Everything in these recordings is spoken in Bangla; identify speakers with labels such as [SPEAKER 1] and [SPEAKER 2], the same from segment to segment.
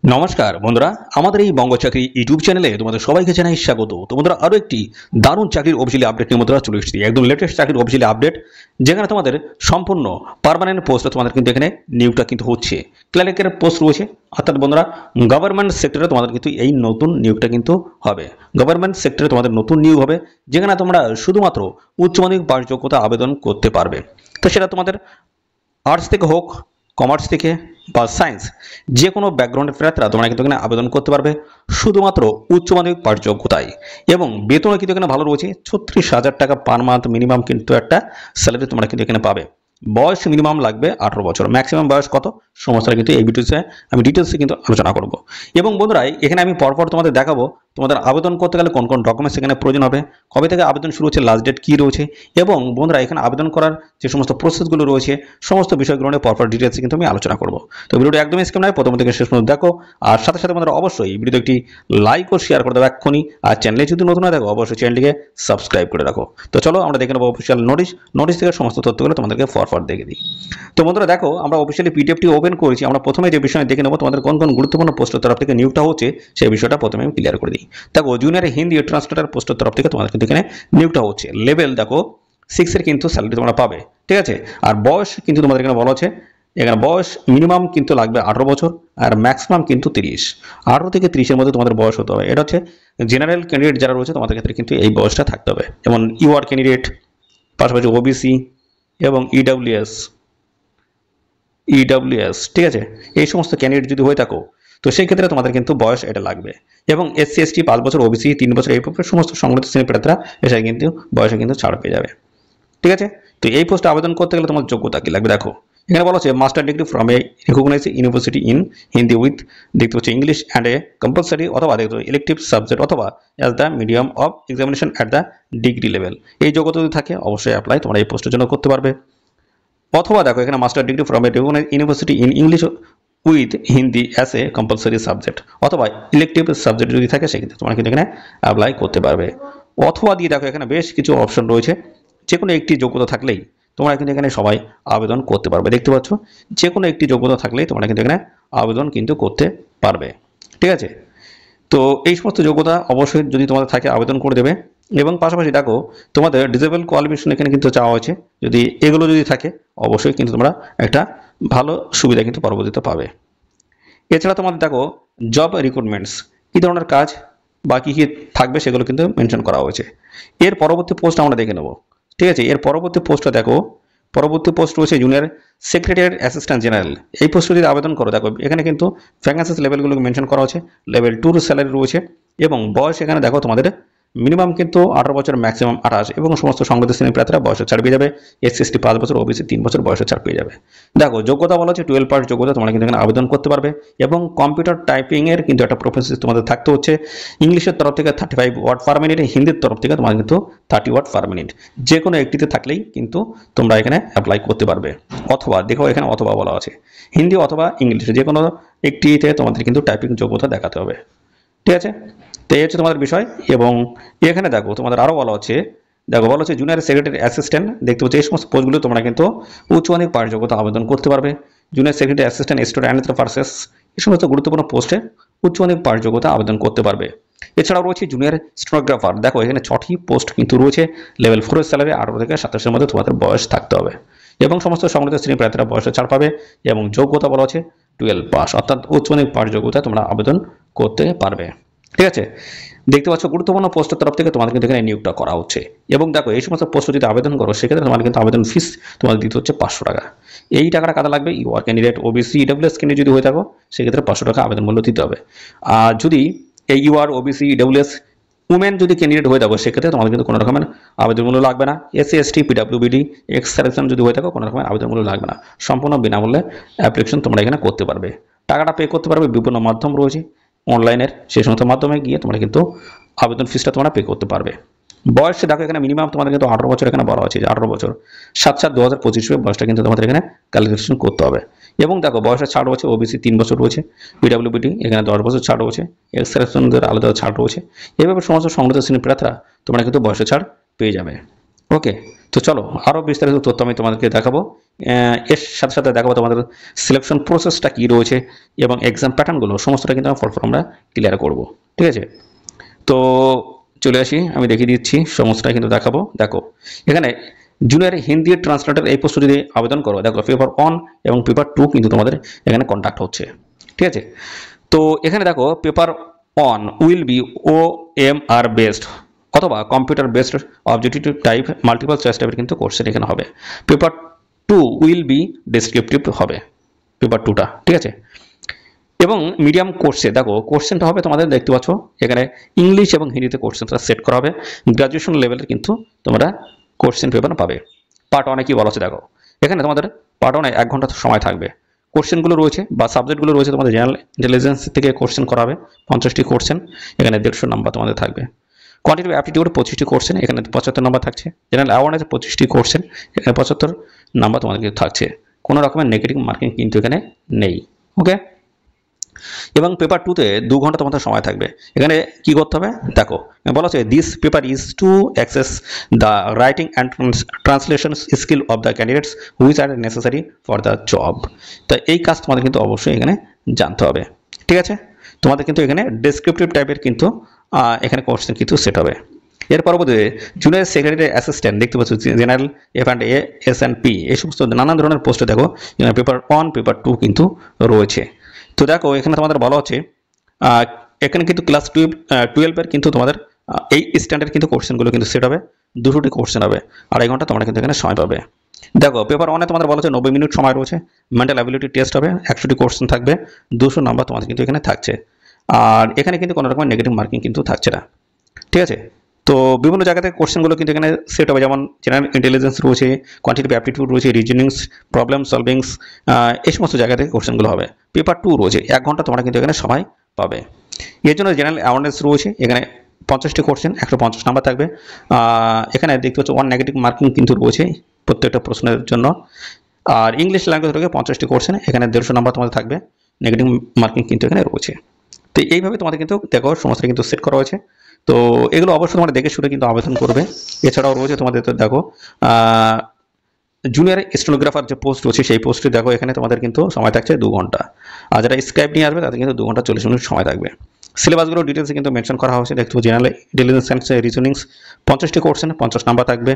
[SPEAKER 1] নমস্কার বন্ধুরা, আমাদের এই বঙ্গ চাকরি ইউটিউব চ্যানেলে তোমাদের সবাইকে জানাই স্বাগত। তো বন্ধুরা, আরো একটি দারুণ চাকরির অফিসিয়ালি আপডেট নিয়ে বন্ধুরা চলে এসেছি। একদম লেটেস্ট চাকরির অফিসিয়ালি আপডেট, যেখানে তোমাদের সম্পূর্ণ পার্মানেন্ট পোস্টে তোমাদের কিন্তু এখানে নিয়োগটা কিন্তু হচ্ছে। ক্লার্কের পোস্ট রয়েছে, অর্থাৎ বন্ধুরা গভর্নমেন্ট সেক্টরে তোমাদের কিন্তু এই নতুন নিয়োগটা কিন্তু হবে। গভর্নমেন্ট সেক্টরে তোমাদের নতুন নিয়োগ হবে, যেখানে তোমরা শুধুমাত্র উচ্চ মাধ্যমিক পাশ যোগ্যতা আবেদন করতে পারবে। তো সেটা তোমাদের আর্টস থেকে হোক, কমার্স থেকে বা সায়েন্স, যে কোনো ব্যাকগ্রাউন্ডের প্রার্থীরা তোমরা কিন্তু এখানে আবেদন করতে পারবে শুধুমাত্র উচ্চ মাধ্যমিক পাশ যোগ্যতায়। এবং বেতনও কিন্তু এখানে ভালো রয়েছে, 36,000 টাকা পার মান্থ মিনিমাম কিন্তু একটা স্যালারি তোমরা কিন্তু এখানে পাবে। বয়স মিনিমাম লাগবে 18 বছর, ম্যাক্সিমাম বয়স কত সমস্যাটা কিন্তু এই ভিডিওতে আমি ডিটেলসে কিন্তু আলোচনা করব। এবং বন্ধুরা, এখানে আমি পরপর তোমাদের দেখাবো তোমাদের আবেদন করতে গেলে কোন কোন ডকুমেন্টস এখানে প্রয়োজন হবে, কবে থেকে আবেদন শুরু হচ্ছে, লাস্ট ডেট কী রয়েছে, এবং বন্ধুরা এখানে আবেদন করার যে সমস্ত প্রসেসগুলো রয়েছে সমস্ত বিষয়গুলো নিয়ে পরপর ডিটেলসে কিন্তু আমি আলোচনা করব। তো ভিডিওটি একদমই স্কিপ নয়, প্রথম থেকে শেষ পর্যন্ত দেখো। আর সাথে সাথে বন্ধুরা অবশ্যই ভিডিওতে একটি লাইক ও শেয়ার করে দেবো এক্ষুনি। আর চ্যানেলে যদি নতুন না দেখো অবশ্যই চ্যানেলটিকে সাবস্ক্রাইব করে রাখো। তো চলো আমরা দেখে নেবো অফিসিয়াল নোটিশ থেকে সমস্ত তথ্যগুলো তোমাদেরকে ফরফর দেখে দিই। তো বন্ধুরা দেখো, আমরা অফিসিয়ালি পিডিএফটি ওপেন করেছি। আমরা প্রথমে যে বিষয় দেখে নেবো তোমাদের কোন কোন গুরুত্বপূর্ণ পোস্টের তরফ থেকে নিয়োগটা হচ্ছে, সেই বিষয়টা প্রথমে আমি ক্লিয়ার করে দিই। দেখো, জুনিয়র হিন্দি ট্রান্সলেটর পোস্টের তরফ থেকে তোমাদের কিন্তু এখানে নিয়োগটা হচ্ছে। লেভেল দেখো 6 এর কিন্তু স্যালারি তোমরা পাবে, ঠিক আছে। আর বয়স কিন্তু তোমাদের এখানে বলা আছে, এখানে বয়স মিনিমাম কিন্তু লাগবে 18 বছর, আর ম্যাক্সিমাম কিন্তু 30। 18 থেকে 30-এর মধ্যে তোমাদের বয়স হতে হবে। এটা হচ্ছে জেনারেল ক্যান্ডিডেট যারা রয়েছে তোমাদের ক্ষেত্রে কিন্তু এই বয়সটা থাকতে হবে। যেমন ইউআর ক্যান্ডিডেট, পাশাপাশি ওবিসি এবং ইডব্লিউএস, ঠিক আছে। এই সমস্ত ক্যান্ডিডেট যদি হয়ে থাকো, তো সেই ক্ষেত্রে তোমাদের কিন্তু বয়স এটা লাগবে। এবং এসসি এসটি 5 বছর, ওবিসি 3 বছর, এই সমস্ত সংগঠিত শ্রেণীর প্রার্থীরা এসে কিন্তু বয়সে কিন্তু ছাড় পেয়ে যাবে, ঠিক আছে। তো এই পোস্টে আবেদন করতে গেলে তোমার যোগ্যতা কি লাগবে দেখো। এখানে বলা হচ্ছে master degree from a recognized university in Hindi with, দেখতে হচ্ছে ইংলিশ অ্যান্ড এ কম্পালসারি, অথবা দেখতে হচ্ছে ইলেকটিভ সাবজেক্ট, অথবা as the medium of examination at the degree level. এই যোগ্যতা যদি থাকে অবশ্যই অ্যাপ্লাই তোমরা এই পোস্টের জন্য করতে পারবে। অথবা দেখো, এখানে master degree from a recognized university in English with Hindi as a compulsory subject, অথবা ইলেকটিভ সাবজেক্ট যদি থাকে সেক্ষেত্রে তোমরা কিন্তু এখানে অ্যাপ্লাই করতে পারবে। অথবা দিয়ে দেখো, এখানে বেশ কিছু অপশন রয়েছে, যে কোনো একটি যোগ্যতা থাকলেই তোমরা কিন্তু এখানে সবাই আবেদন করতে পারবে। দেখতে পাচ্ছ, যে কোনো একটি যোগ্যতা থাকলেই তোমরা কিন্তু এখানে আবেদন কিন্তু করতে পারবে, ঠিক আছে। তো এই সমস্ত যোগ্যতা অবশ্যই যদি তোমাদের থাকে আবেদন করে দেবে। এবং পাশাপাশি দেখো, তোমাদের ডিসেবল কোয়ালিফিকেশন এখানে কিন্তু চাওয়া হয়েছে, যদি এগুলো যদি থাকে অবশ্যই কিন্তু তোমরা একটা ভালো সুবিধা কিন্তু পরবর্তীতে পাবে। এছাড়া তোমাদের দেখো জব রিক্রুটমেন্টস, কী ধরনের কাজ বা কী কী থাকবে সেগুলো কিন্তু মেনশন করা হয়েছে। এর পরবর্তী পোস্ট আমরা দেখে নেব, ঠিক আছে। এর পরবর্তী পোস্টটা দেখো, পরবর্তী পোস্ট রয়েছে জুনিয়র সেক্রেটারি অ্যাসিস্ট্যান্ট জেনারেল। এই পোস্টে যদি আবেদন করো, দেখো এখানে কিন্তু ভ্যাকেন্সিস লেভেলগুলো মেনশন করা হচ্ছে। লেভেল 2 স্যালারি রয়েছে, এবং বয়স এখানে দেখো তোমাদের মিনিমাম কিন্তু 18 বছর, ম্যাক্সিমাম 28, এবং সমস্ত সংগঠিত শ্রেণীর প্রার্থীরা বয়সের ছাড় পেয়ে যাবে। এসসি এসটি 5 বছর, ওবিসি 3 বছর বয়সের ছাড় পেয়ে যাবে। দেখো যোগ্যতা বলা হচ্ছে 12 পাস যোগ্যতা, তোমরা কিন্তু এখানে আবেদন করতে পারবে। এবং কম্পিউটার টাইপিং এর কিন্তু একটা প্রফেসর তোমাদের থাকতে হচ্ছে। ইংলিশের তরফ থেকে 35 ওয়ার্ড পার মিনিট, হিন্দির তরফ থেকে তোমার কিন্তু 30 ওয়ার্ড পার মিনিট। যে কোনো একটিতে থাকলেই কিন্তু তোমরা এখানে অ্যাপ্লাই করতে পারবে। অথবা দেখো, এখানে অথবা বলা আছে, হিন্দি অথবা ইংলিশে যে কোনো একটিতে তোমাদের কিন্তু টাইপিং যোগ্যতা দেখাতে হবে, ঠিক আছে। তো এই হচ্ছে তোমাদের বিষয়। এবং এখানে দেখো তোমাদের আরও বলা হচ্ছে, দেখো বলা হচ্ছে জুনিয়র সেক্রেটারি অ্যাসিস্ট্যান্ট, দেখতে হচ্ছে এই সমস্ত পোস্টগুলো তোমরা কিন্তু উচ্চ মাধ্যমিক পাশ যোগ্যতা আবেদন করতে পারবে। Junior secretary assistant student purchase, এই সমস্ত গুরুত্বপূর্ণ পোস্টে উচ্চ মাধ্যমিক পাশ যোগ্যতা আবেদন করতে পারবে। এছাড়াও রয়েছে জুনিয়র স্টেনোগ্রাফার, দেখো এখানে 6টি পোস্ট কিন্তু রয়েছে। লেভেল 4 স্যালারি 18 থেকে 27-এর মধ্যে তোমাদের বয়স থাকতে হবে। এবং সমস্ত সংগঠিত শ্রেণীর প্রার্থীরা বয়সে ছাড় পাবে। এবং যোগ্যতা বলা হচ্ছে 12 পাস, অর্থাৎ উচ্চ মাধ্যমিক পাশ যোগ্যতা তোমরা আবেদন করতে পারবে, ঠিক আছে। দেখতে পাচ্ছ গুরুত্বপূর্ণ পোস্টের তরফ থেকে তোমাদের কিন্তু এখানে নিয়োগটা করা হচ্ছে। এবং দেখো, এই সমস্ত পোস্ট যদি আবেদন করো সেক্ষেত্রে তোমার কিন্তু আবেদন ফিস তোমাদের দিতে হচ্ছে 500 টাকা। এই টাকাটা কাজে লাগবে UR candidate, OBC, EWS candidate যদি হয়ে থাকো সেক্ষেত্রে 500 টাকা আবেদন মূল্য দিতে হবে। আর যদি এই ইউআর, ওবিসি, ইডব্লিউএস উমেন যদি ক্যান্ডিডেট হয়ে থাকো সেক্ষেত্রে তোমাদের কিন্তু কোনো রকমের আবেদন মূল্য লাগবে না। এসসি এসটি, পিডব্লিউবিডি, এক্স সার্ভিসম্যান যদি হয়ে থাকো কোনো রকমের আবেদন মূল্য লাগবে না। সম্পূর্ণ বিনামূল্যে অ্যাপ্লিকেশন তোমরা এখানে করতে পারবে। টাকাটা পে করতে পারবে, বিভিন্ন মাধ্যম রয়েছে অনলাইনের, সেই সমস্ত মাধ্যমে গিয়ে তোমরা কিন্তু আবেদন ফিসটা তোমরা পে করতে পারবে। বয়সে দেখো, এখানে মিনিমাম তোমাদের কিন্তু 18 বছর এখানে বলা হচ্ছে, 18 বছর 7/7/2025 বয়সটা কিন্তু তোমাদের এখানে ক্যালকুলেশন করতে হবে। এবং দেখো বয়সে ছাড় রয়েছে, ওবিসি 3 বছর রয়েছে, পিডব্লিউবিডি এখানে 10 বছর ছাড় রয়েছে, এক্স সার্ভিসম্যানদের আলাদা ছাড় রয়েছে। এইভাবে সমস্ত সংগঠিত শ্রেণীর প্রার্থীরা তোমরা কিন্তু বয়সে ছাড় পেয়ে যাবে। ওকে, তো চলো আরও বিস্তারিত তথ্য আমি তোমাদেরকে দেখাবো এর সাথে সাথে দেখাবো তোমাদের সিলেকশন প্রসেসটা কী রয়েছে এবং এক্সাম প্যাটার্নগুলো সমস্তটা কিন্তু আমরা ক্লিয়ার করব। ঠিক আছে, তো চলে আসি, আমি দেখিয়ে দিচ্ছি, সমস্তটাই কিন্তু দেখাবো। দেখো এখানে জুনিয়র হিন্দি ট্রান্সলেটর এই পোস্টে যদি আবেদন করো, দেখো পেপার 1 এবং পেপার 2 কিন্তু তোমাদের এখানে কন্ডাক্ট হচ্ছে। ঠিক আছে, তো এখানে দেখো paper 1 will be OMR based অথবা computer based objective type multiple choice টাইপের কিন্তু কোশ্চেন এখানে হবে। পেপার 2 উইল বি ডেসক্রিপটিভ হবে পেপার 2টা। ঠিক আছে, এবং মিডিয়াম কোর্সে দেখো কোশ্চেনটা হবে তোমাদের দেখতে পাচ্ছ এখানে ইংলিশ এবং হিন্দিতে কোশ্চেনটা সেট করা হবে। গ্রাজুয়েশন লেভেলের কিন্তু তোমরা কোশ্চেন পেপার পাবে। পার্ট 1 কি বলা আছে দেখো, এখানে তোমাদের পার্ট 1 1 ঘন্টা সময় থাকবে। কোশ্চেনগুলো রয়েছে বা সাবজেক্টগুলো রয়েছে তোমাদের জেনারেল ইন্টেলিজেন্স থেকে কোশ্চেন করা হবে 50টি কোশ্চেন, এখানে 150 নাম্বার তোমাদের থাকবে। কোয়ান্টিটিভ অ্যাপটিটিউড 25টি কোশ্চেন, এখানে 75 নাম্বার থাকছে। জেনারেল অ্যাওয়ারনেস 25টি কোশ্চেন, এখানে 75 নাম্বার তোমাদের কিন্তু থাকছে। কোনো রকমের নেগেটিভ মার্কিং কিন্তু এখানে নেই। ওকে, এবং পেপার 2তে 2 ঘন্টা তোমাদের সময় থাকবে। এখানে কি করতে হবে দেখো, বলা হচ্ছে this paper is to access the writing and translation skill of the candidates which are necessary for the job. তো এই কাজ তোমাদের কিন্তু অবশ্যই এখানে জানতে হবে। ঠিক আছে, তোমাদের কিন্তু এখানে ডেসক্রিপটিভ টাইপের কিন্তু এখানে কোশ্চেন কিন্তু সেট হবে। এর পরবর্তীতে জুনিয়র সেক্রেটারি অ্যাসিস্ট্যান্ট দেখতে পাচ্ছ জেনারেল F&A S&P এই সমস্ত নানান ধরনের পোস্টে দেখো পেপার 1 পেপার 2 কিন্তু রয়েছে। তো দেখো এখানে তোমাদের বলা হচ্ছে এখানে কিন্তু ক্লাস 12 এর কিন্তু তোমাদের এই স্ট্যান্ডার্ড কিন্তু কোশ্চেনগুলো কিন্তু সেট হবে। 200টি কোশ্চেন হবে, 2.5 ঘন্টা তোমরা কিন্তু এখানে সময় পাবে। দেখো পেপার 1 তোমাদের বলা হচ্ছে 90 মিনিট সময় রয়েছে। মেন্টাল অ্যাবিলিটি টেস্ট হবে, 100টি কোশ্চেন থাকবে, 200 নাম্বার তোমাদের কিন্তু এখানে থাকছে। আর এখানে কিন্তু কোনো রকম নেগেটিভ মার্কিং কিন্তু থাকছে না। ঠিক আছে, তো বিভিন্ন জায়গা থেকে কোশ্চেনগুলো কিন্তু এখানে সেট হবে, যেমন জেনারেল ইন্টেলিজেন্স রয়েছে, কোয়ান্টিটিভ অ্যাপটিটিউড রয়েছে, রিজনিংস, প্রবলেম সলভিংস, এই সমস্ত জায়গা থেকে কোশ্চেনগুলো হবে। পেপার 2 রয়েছে 1 ঘন্টা তোমরা কিন্তু এখানে সময় পাবে। এর জন্য জেনারেল অ্যাওয়ারনেস রয়েছে, এখানে 50টি কোশ্চেন, 150 নাম্বার থাকবে। এখানে দেখতে পাচ্ছ 1 নেগেটিভ মার্কিং কিন্তু রয়েছে প্রত্যেকটা প্রশ্নের জন্য। আর ইংলিশ ল্যাঙ্গুয়েজ থেকে 50টি কোশ্চেন, এখানে 150 নাম্বার তোমাদের থাকবে, নেগেটিভ মার্কিং কিন্তু এখানে রয়েছে। তো এইভাবে তোমাদের কিন্তু দেখো সমস্ত কিন্তু সেট করা হয়েছে। তো এগুলো অবশ্যই তোমরা দেখে শুনে কিন্তু আবেদন করবে। এছাড়াও রয়েছে তোমাদের দেখো জুনিয়র স্টেনোগ্রাফার যে পোস্ট রয়েছে সেই পোস্টে দেখো এখানে তোমাদের কিন্তু সময় থাকছে 2 ঘন্টা। আর যারা স্ক্রাইব নিয়ে আসবে তাদের কিন্তু 2 ঘন্টা 40 মিনিট সময় থাকবে। সিলেবাসগুলো ডিটেলসে কিন্তু মেনশন করা হয়েছে। দেখো জেনারেল ইন্টেলিজেন্স অ্যান্ড রিজনিংস 50টি কোশ্চেন, 50 নাম্বার থাকবে।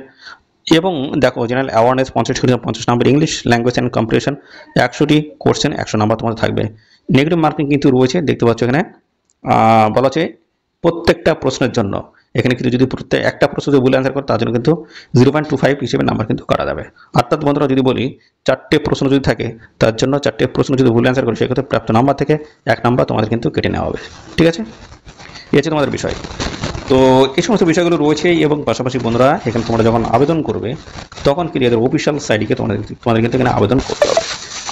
[SPEAKER 1] এবং দেখো general awareness 50 number, English language and comprehension 100টি কোশ্চেন, 100 নাম্বার তোমাদের থাকবে। নেগেটিভ মার্কিং কিন্তু রয়েছে, দেখতে পাচ্ছ এখানে বলা হচ্ছে প্রত্যেকটা প্রশ্নের জন্য এখানে কিন্তু যদি প্রত্যেক একটা প্রশ্ন যদি ভুল অ্যান্সার করে তার জন্য কিন্তু 0.25 হিসেবে নাম্বার কিন্তু কাটা যাবে। অর্থাৎ বন্ধুরা যদি বলি 4টে প্রশ্ন যদি থাকে তার জন্য 4টে প্রশ্ন যদি ভুল অ্যান্সার করে সেক্ষেত্রে প্রাপ্ত নাম্বার থেকে 1 নাম্বার তোমাদের কিন্তু কেটে নেওয়া হবে। ঠিক আছে, এই হচ্ছে তোমাদের বিষয়। তো এই সমস্ত বিষয়গুলো রয়েছে এবং পাশাপাশি বন্ধুরা এখানে তোমরা যখন আবেদন করবে তখন কিন্তু এদের অফিসিয়াল সাইটে তোমাদের কিন্তু এখানে আবেদন করতে হবে।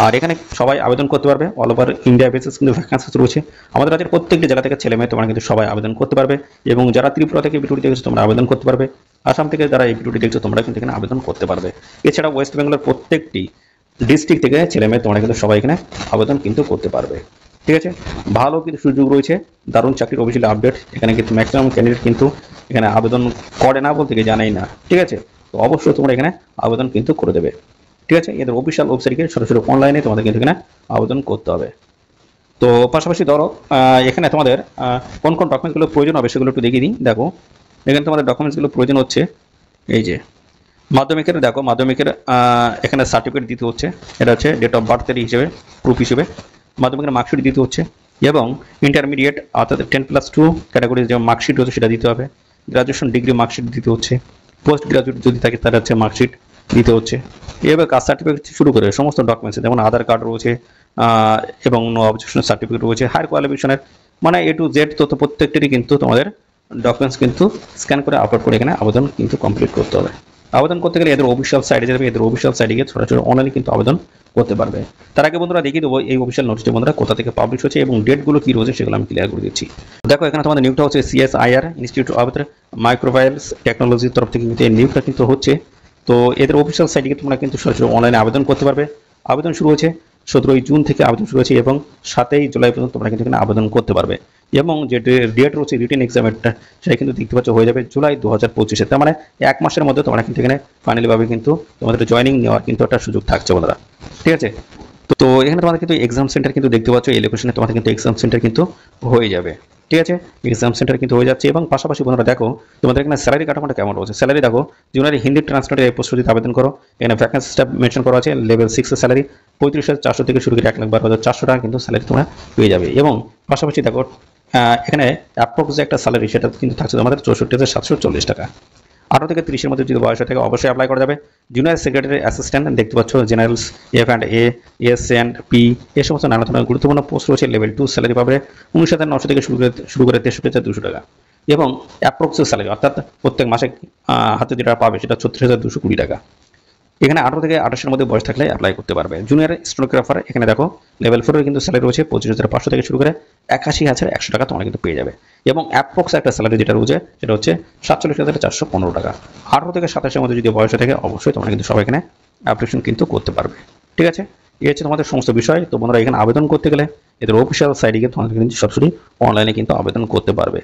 [SPEAKER 1] আর এখানে সবাই আবেদন করতে পারবে, অল ওভার ইন্ডিয়া বেসিস কিন্তু ভ্যাকেন্সি রয়েছে। আমাদের রাজ্যের প্রত্যেকটি জেলা থেকে ছেলে মেয়ে তোমরা কিন্তু সবাই আবেদন করতে পারবে। এবং যারা ত্রিপুরা থেকে ভিডিওটি দেখছো তোমরা আবেদন করতে পারবে, আসাম থেকে যারা এই ভিডিওটি দেখছো তোমরা কিন্তু এখানে আবেদন করতে পারবে। এছাড়া ওয়েস্ট বেঙ্গলের প্রত্যেকটি ডিস্ট্রিক্ট থেকে ছেলে মেয়ে তোমরা কিন্তু সবাই এখানে আবেদন কিন্তু করতে পারবে। ঠিক আছে, ভালো কিন্তু সুযোগ রয়েছে, দারুণ চাকরির অফিসিয়াল আপডেট। এখানে কিন্তু ম্যাক্সিমাম ক্যান্ডিডেট কিন্তু এখানে আবেদন করে না বলতে কি জানাই না। ঠিক আছে, তো অবশ্যই তোমরা এখানে আবেদন কিন্তু করে দেবে। ঠিক আছে, এদের অফিসিয়াল ওয়েবসাইটে সরাসরি অনলাইনে তোমাদের কিন্তু এখানে আবেদন করতে হবে। তো পাশাপাশি ধরো এখানে তোমাদের কোন কোন ডকুমেন্টসগুলো প্রয়োজন হবে সেগুলো একটু দেখিয়ে দিই। দেখো এখানে তোমাদের ডকুমেন্টসগুলো প্রয়োজন হচ্ছে এই যে মাধ্যমিকের, দেখো মাধ্যমিকের এখানে সার্টিফিকেট দিতে হচ্ছে, এটা হচ্ছে ডেট অফ বার্থের হিসেবে প্রুফ হিসেবে মাধ্যমিকের মার্কশিট দিতে হচ্ছে। এবং ইন্টারমিডিয়েট অর্থাৎ 10+2 ক্যাটাগরির যে মার্কশিট হচ্ছে সেটা দিতে হবে। গ্রাজুয়েশন ডিগ্রি মার্কশিট দিতে হচ্ছে, পোস্ট গ্রাজুয়েট যদি থাকে তার হচ্ছে মার্কশিট দিতে হচ্ছে। এবার কাস্ট সার্টিফিকেট শুরু করে সমস্ত ডকুমেন্টস যেমন আধার কার্ড রয়েছে এবং নো অবজেকশন সার্টিফিকেট রয়েছে, হায়ার কোয়ালিফিকেশনের মানে A to Z তত প্রত্যেকটিরই কিন্তু তোমাদের ডকুমেন্টস কিন্তু স্ক্যান করে আপলোড করে এখানে আবেদন কিন্তু কমপ্লিট করতে হবে। আবেদন করতে গেলে এদের অফিসিয়াল সাইটে যাবে, এদের অফিসিয়াল সাইটে গিয়ে সরাসরি অনলাইনে কিন্তু আবেদন করতে পারবে। তার আগে বন্ধুরা দেখিয়ে দেবো এই অফিসিয়াল নোটিশটা বন্ধুরা কোথা থেকে পাবলিশ হচ্ছে এবং ডেটগুলো কী রয়েছে সেগুলো আমি ক্লিয়ার করে দিচ্ছি। দেখো এখানে তোমাদের নিয়োগটা হচ্ছে CSIR ইনস্টিটিউট অফ মাইক্রোবায়োলজি টেকনোলজির তরফ থেকে কিন্তু এই নিয়োগটা কিন্তু হচ্ছে। তো এদের অফিসিয়াল সাইটে গিয়ে তোমরা কিন্তু সরাসরি অনলাইনে আবেদন করতে পারবে। আবেদন শুরু হচ্ছে 17 জুন থেকে আবেদন শুরু হয়েছে এবং 7 জুলাই পর্যন্ত তোমরা কিন্তু এখানে আবেদন করতে পারবে। এবং যে ডেট রয়েছে রিটেন এক্সামেরটা সেটা কিন্তু দেখতে পাচ্ছ হয়ে যাবে জুলাই 2025-এ। তার মানে 1 মাসের মধ্যে তোমরা কিন্তু এখানে ফাইনালিভাবে কিন্তু তোমাদের জয়েনিং নেওয়ার কিন্তু একটা সুযোগ থাকছে বন্ধুরা, ঠিক আছে। তো এখানে তোমাদের কিন্তু এক্সাম সেন্টার কিন্তু দেখতে পাচ্ছ, এই লোকেশনে তোমাদের কিন্তু এক্সাম সেন্টার কিন্তু হয়ে যাবে, ঠিক আছে। এক্সাম সেন্টার কিন্তু হয়ে যাচ্ছে এবং পাশাপাশি বন্ধুরা দেখো তোমাদের এখানে স্যালারি কাঠামোটা কেমন রয়েছে। স্যালারি দেখো জুনিয়র হিন্দি ট্রান্সলেটর এই পোস্টে যদি আবেদন করো, এখানে ভ্যাকেন্সিটা মেনশন করা আছে। লেভেল 6 এর স্যালারি 35,400 থেকে শুরু করে 1,12,400 টাকা কিন্তু স্যালারি তোমরা পেয়ে যাবে। এবং পাশাপাশি দেখো এখানে অ্যাপ্রক্স যে একটা স্যালারি সেটা কিন্তু থাকছে তোমাদের 64,740 টাকা। 18 থেকে 30-এর মধ্যে যদি বয়স থেকে অবশ্যই অ্যাপ্লাই করা যাবে। জুনিয়র সেক্রেটারি অ্যাসিস্ট্যান্ট দেখতে পাচ্ছ, জেনারেলস F&A, S&P এই সমস্ত নানা ধরনের গুরুত্বপূর্ণ পোস্ট রয়েছে। লেভেল 2 স্যালারি পাবে 19,900 থেকে শুরু করে 63,200 টাকা। এবং অ্যাপ্রক্স স্যালারি অর্থাৎ প্রত্যেক মাসে হাতে যেটা পাবে সেটা 36,220 টাকা। এখানে 18 থেকে 28-এর মধ্যে বয়স থাকলে অ্যাপ্লাই করতে পারবে। জুনিয়র স্টেনোগ্রাফার এখানে দেখো লেভেল 4 এর কিন্তু স্যালারি রয়েছে 25,500 থেকে শুরু করে 81,100 টাকা তোমরা কিন্তু পেয়ে যাবে। এবং অ্যাপ্রক্স একটা স্যালারি যেটা রয়েছে সেটা হচ্ছে 47,415 টাকা। 18 থেকে 27-এর মধ্যে যদি বয়স থাকে অবশ্যই তোমরা কিন্তু সবাই এখানে অ্যাপ্লিকেশন কিন্তু করতে পারবে, ঠিক আছে। এই হচ্ছে তোমাদের সমস্ত বিষয়। তো বন্ধুরা এখানে আবেদন করতে গেলে এদের অফিসিয়াল সাইটে গিয়ে তোমাদের কিন্তু সরাসরি অনলাইনে কিন্তু আবেদন করতে পারবে।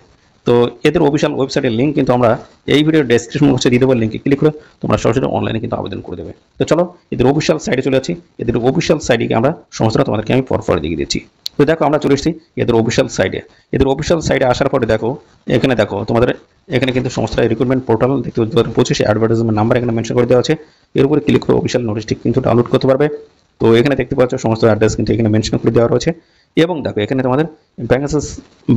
[SPEAKER 1] তো এদের অফিসিয়াল ওয়েবসাইটের লিঙ্ক কিন্তু আমরা এই ভিডিওর ডেসক্রিপশন বক্সে দিয়ে দেবো, লিঙ্কে ক্লিক করে তোমরা সরাসরি অনলাইনে কিন্তু আবেদন করে দেবে। তো চলো এদের অফিসিয়াল সাইটে চলে যাচ্ছি। এদের অফিসিয়াল সাইটে আমরা সমস্তটা তোমাদেরকে আমি পরপর দেখিয়ে দিচ্ছি। তো দেখো আমরা চলে এসেছি এদের অফিসিয়াল সাইটে। এদের অফিসিয়াল সাইটে আসার পরে দেখো এখানে তোমাদের এখানে কিন্তু সমস্ত রিক্রুটমেন্ট পোর্টাল দেখতে 2025 অ্যাডভার্টাইজমেন্ট নাম্বার এখানে মেনশন করে দেওয়া আছে। এর উপরে ক্লিক করে অফিসিয়াল নোটিশটি কিন্তু ডাউনলোড করতে পারবে। তো এখানে দেখতে পাচ্ছ সমস্ত অ্যাড্রেস কিন্তু এখানে মেনশন করে দেওয়া রয়েছে। এবং দেখো এখানে তোমাদের ভ্যাকেন্সিস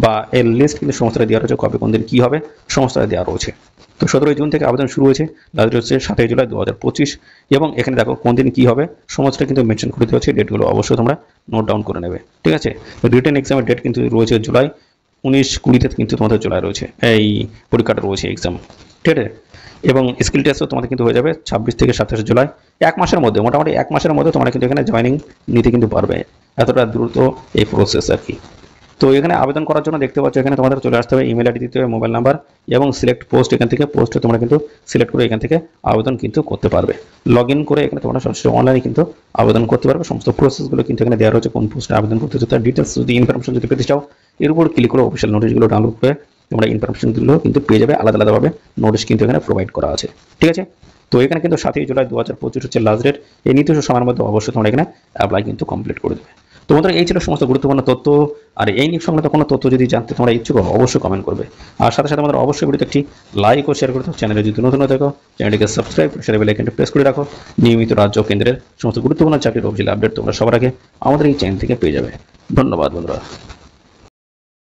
[SPEAKER 1] বা এর লিস্ট কিন্তু সমস্তটা দেওয়া রয়েছে, কবে কোন দিন কী হবে সমস্তটা দেওয়া রয়েছে। তো 17 জুন থেকে আবেদন শুরু হয়েছে, লাস্ট ডেট হচ্ছে 7 জুলাই 2025। এবং এখানে দেখো কোন দিন কী হবে সমস্তটা কিন্তু মেনশন করে দেওয়া হচ্ছে। ডেটগুলো অবশ্যই তোমরা নোট ডাউন করে নেবে, ঠিক আছে। রিটেন এক্সামের ডেট কিন্তু রয়েছে জুলাই 19-20-তে কিন্তু তোমাদের জুলাই রয়েছে এই পরীক্ষাটা রয়েছে এক্সাম, ঠিক আছে। এবং স্কিল টেস্টও তোমাদের কিন্তু হয়ে যাবে 26 থেকে 27 জুলাই। 1 মাসের মধ্যে, মোটামুটি 1 মাসের মধ্যে তোমরা কিন্তু এখানে জয়েনিং নিতে কিন্তু পারবে, এতটা দ্রুত এই প্রসেস আর কি। তো এখানে আবেদন করার জন্য দেখতে পাচ্ছ এখানে তোমাদের চলে আসতে হবে, ইমেল আইডি দিতে হবে, মোবাইল নাম্বার এবং সিলেক্ট পোস্ট। এখান থেকে পোস্টে তোমরা কিন্তু সিলেক্ট করে এখান থেকে আবেদন কিন্তু করতে পারবে। লগ ইন করে এখানে তোমরা সরাসরি অনলাইনে কিন্তু আবেদন করতে পারবে। সমস্ত প্রসেসগুলো কিন্তু এখানে দেওয়া রয়েছে, কোন পোস্টে আবেদন করতে হচ্ছে তার ডিটেলস যদি ইনফরমেশন যদি পেতে চাও এর উপর ক্লিক করে অফিসিয়াল নোটিশগুলো ডাউনলোড করে তোমরা ইনফরমেশনগুলো কিন্তু পেয়ে যাবে। আলাদা আলাদাভাবে নোটিশ কিন্তু এখানে প্রোভাইড করা আছে, ঠিক আছে। তো এখানে কিন্তু 7 জুলাই 2025 হচ্ছে লাস্ট ডেট। এই নির্দিষ্ট সময়ের মধ্যে অবশ্যই তোমরা এখানে অ্যাপ্লাই কিন্তু কমপ্লিট করে দেবে। তো বন্ধুরা এই ছিল সমস্ত গুরুত্বপূর্ণ তথ্য। আর এই নিয়ে সংক্রান্ত কোনো তথ্য যদি জানতে তোমরা ইচ্ছুক অবশ্যই কমেন্ট করবে। আর সাথে সাথে আমাদের অবশ্যই ভিডিওতে একটি লাইক ও শেয়ার করে দাও। চ্যানেলে যদি নতুন হয়ে থাকো চ্যানেলটিকে সাবস্ক্রাইব করে বেল আইকনটি প্রেস করে রাখো। নিয়মিত রাজ্য কেন্দ্রের সমস্ত গুরুত্বপূর্ণ চাকরির অফিসিয়াল আপডেট তোমরা সবার আগে আমাদের এই চ্যানেল থেকে পেয়ে যাবে। ধন্যবাদ বন্ধুরা।